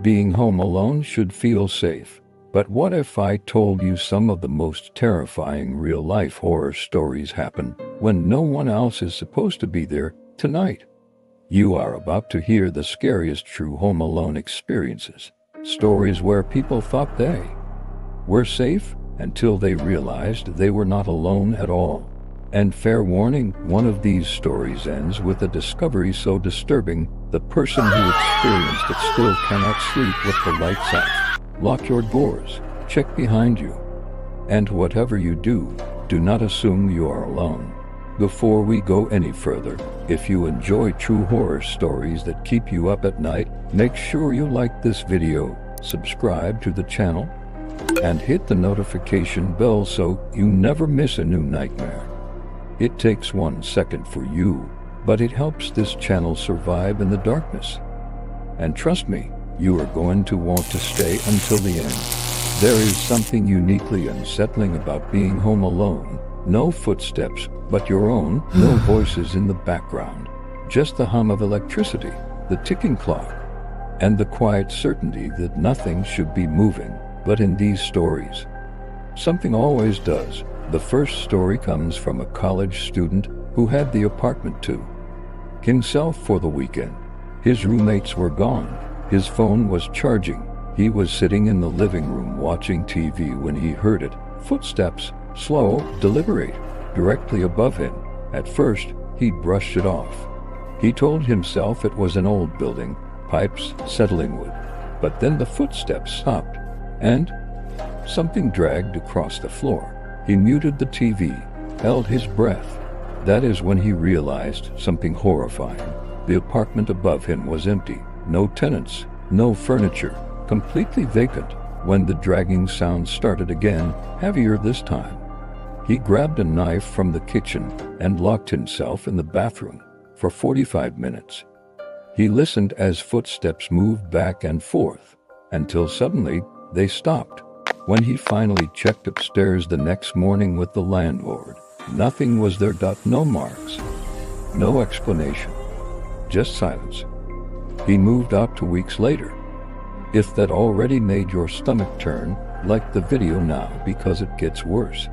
Being home alone should feel safe. But what if I told you some of the most terrifying real-life horror stories happen when no one else is supposed to be there tonight? You are about to hear the scariest true home alone experiences. Stories where people thought they were safe until they realized they were not alone at all. And fair warning, one of these stories ends with a discovery so disturbing, the person who experienced it still cannot sleep with the lights out. Lock your doors, check behind you, and whatever you do, do not assume you are alone. Before we go any further, if you enjoy true horror stories that keep you up at night, make sure you like this video, subscribe to the channel, and hit the notification bell so you never miss a new nightmare. It takes 1 second for you, but it helps this channel survive in the darkness. And trust me, you are going to want to stay until the end. There is something uniquely unsettling about being home alone. No footsteps, but your own. No voices in the background. Just the hum of electricity, the ticking clock, and the quiet certainty that nothing should be moving. But in these stories, something always does. The first story comes from a college student who had the apartment to himself for the weekend. His roommates were gone. His phone was charging. He was sitting in the living room watching TV when he heard it. Footsteps, slow, deliberate, directly above him. At first, he brushed it off. He told himself it was an old building, pipes settling wood. But then the footsteps stopped, and something dragged across the floor. He muted the TV, held his breath. That is when he realized something horrifying. The apartment above him was empty. No tenants, no furniture, completely vacant. When the dragging sound started again, heavier this time, he grabbed a knife from the kitchen and locked himself in the bathroom for 45 minutes. He listened as footsteps moved back and forth, until suddenly they stopped. When he finally checked upstairs the next morning with the landlord, nothing was there. No marks, no explanation, just silence. He moved out 2 weeks later. If that already made your stomach turn, like the video now because it gets worse.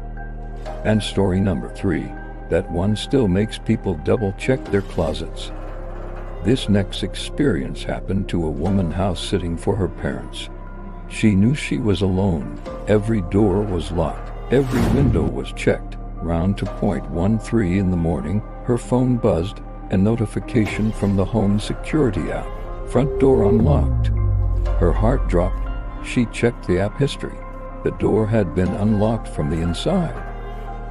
And story number 3, that one still makes people double check their closets. This next experience happened to a woman house sitting for her parents. She knew she was alone. Every door was locked. Every window was checked. Round to 0.13 in the morning, her phone buzzed, a notification from the home security app. Front door unlocked. Her heart dropped. She checked the app history. The door had been unlocked from the inside.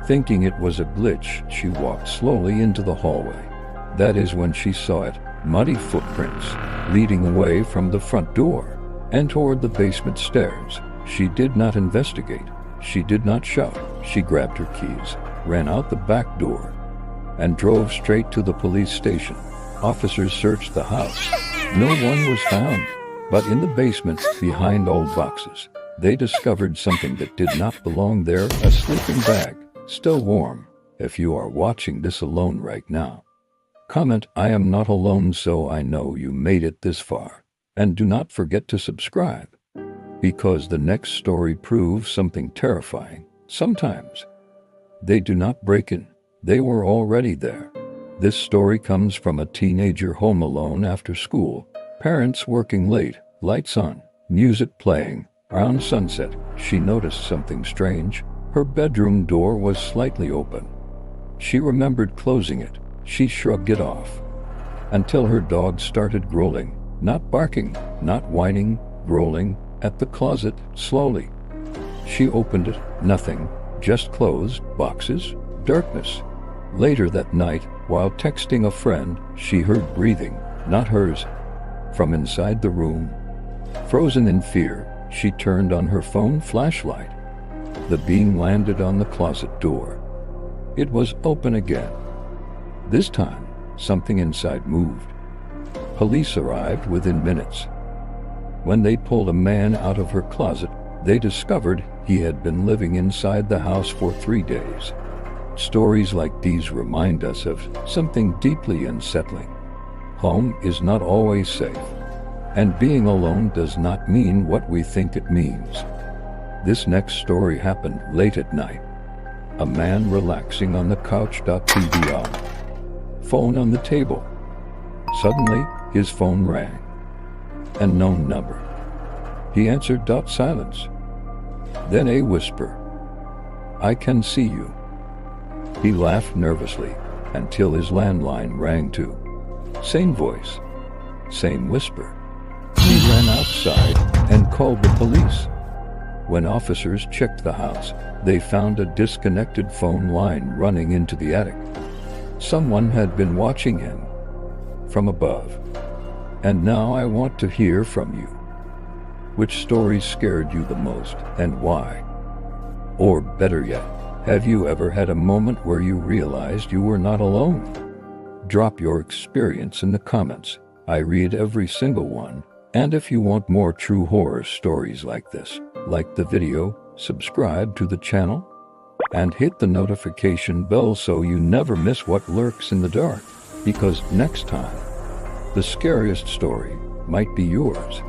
Thinking it was a glitch, she walked slowly into the hallway. That is when she saw it, muddy footprints, leading away from the front door and toward the basement stairs. She did not investigate. She did not shout. She grabbed her keys, ran out the back door, and drove straight to the police station. Officers searched the house. No one was found. But in the basement, behind old boxes, they discovered something that did not belong there, a sleeping bag, still warm. If you are watching this alone right now, comment, "I am not alone," so I know you made it this far. And do not forget to subscribe, because the next story proves something terrifying. Sometimes they do not break in. They were already there. This story comes from a teenager home alone after school. Parents working late, lights on, music playing. Around sunset, she noticed something strange. Her bedroom door was slightly open. She remembered closing it. She shrugged it off until her dog started growling. Not barking, not whining, growling at the closet slowly. She opened it. Nothing, just closed boxes, darkness. Later that night, while texting a friend, she heard breathing, not hers, from inside the room. Frozen in fear, she turned on her phone flashlight. The beam landed on the closet door. It was open again. This time, something inside moved. Police arrived within minutes. When they pulled a man out of her closet, they discovered he had been living inside the house for 3 days. Stories like these remind us of something deeply unsettling. Home is not always safe. And being alone does not mean what we think it means. This next story happened late at night. A man relaxing on the couch. TV on. Phone on the table. Suddenly, his phone rang. Unknown number. He answered. Silence. Then a whisper. I can see you. He laughed nervously until his landline rang too. Same voice. Same whisper. He ran outside and called the police. When officers checked the house, they found a disconnected phone line running into the attic. Someone had been watching him from above. And now I want to hear from you. Which story scared you the most and why? Or better yet, have you ever had a moment where you realized you were not alone? Drop your experience in the comments. I read every single one. And if you want more true horror stories like this, like the video, subscribe to the channel, and hit the notification bell so you never miss what lurks in the dark. Because next time, the scariest story might be yours.